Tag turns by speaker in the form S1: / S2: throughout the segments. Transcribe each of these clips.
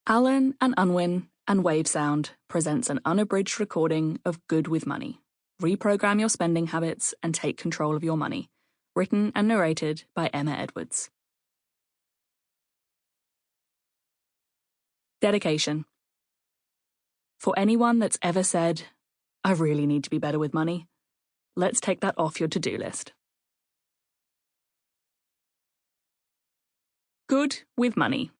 S1: Alan and Unwin and Wavesound presents an unabridged recording of Good with Money. Reprogram your spending habits and take control of your money. Written and narrated by Emma Edwards. Dedication. For anyone that's ever said, I really need to be better with money, let's take that off your to-do list. Good with Money.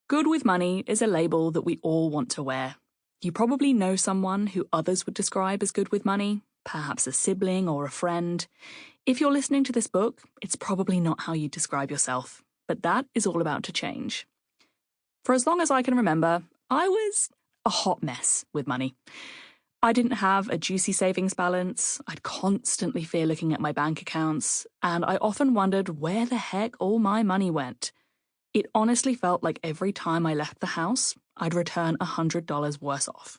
S1: Good with money is a label that we all want to wear. You probably know someone who others would describe as good with money, perhaps a sibling or a friend. If you're listening to this book, it's probably not how you describe yourself, but that is all about to change. For as long as I can remember, I was a hot mess with money. I didn't have a juicy savings balance, I'd constantly fear looking at my bank accounts, and I often wondered where the heck all my money went. It honestly felt like every time I left the house, I'd return $100 worse off.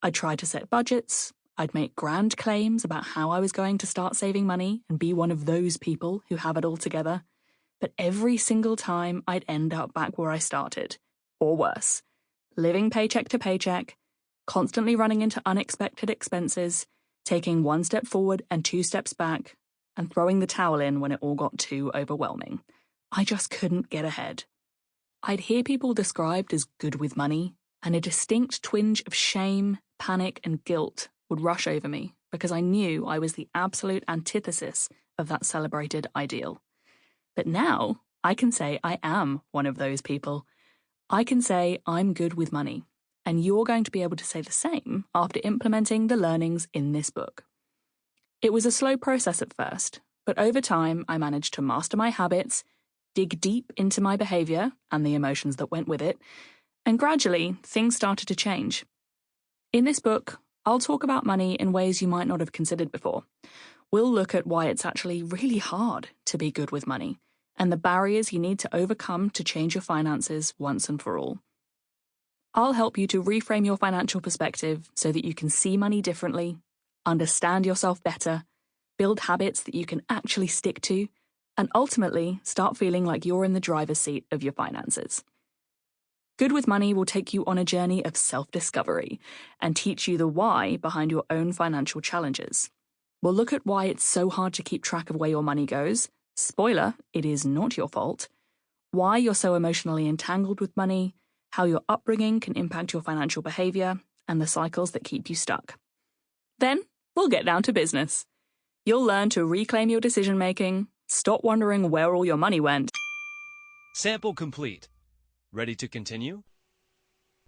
S1: I'd try to set budgets, I'd make grand claims about how I was going to start saving money and be one of those people who have it all together, but every single time I'd end up back where I started, or worse, living paycheck to paycheck, constantly running into unexpected expenses, taking one step forward and two steps back, and throwing the towel in when it all got too overwhelming. I just couldn't get ahead. I'd hear people described as good with money, and a distinct twinge of shame, panic, and guilt would rush over me because I knew I was the absolute antithesis of that celebrated ideal. But now, I can say I am one of those people. I can say I'm good with money, and you're going to be able to say the same after implementing the learnings in this book. It was a slow process at first, but over time I managed to master my habits, dig deep into my behavior and the emotions that went with it, and gradually things started to change. In this book, I'll talk about money in ways you might not have considered before. We'll look at why it's actually really hard to be good with money, and the barriers you need to overcome to change your finances once and for all. I'll help you to reframe your financial perspective so that you can see money differently, understand yourself better, build habits that you can actually stick to, and ultimately start feeling like you're in the driver's seat of your finances. Good with Money will take you on a journey of self-discovery and teach you the why behind your own financial challenges. We'll look at why it's so hard to keep track of where your money goes. Spoiler, it is not your fault. Why you're so emotionally entangled with money, how your upbringing can impact your financial behavior, and the cycles that keep you stuck. Then, we'll get down to business. You'll learn to reclaim your decision-making, stop wondering where all your money went.
S2: Sample complete. Ready to continue?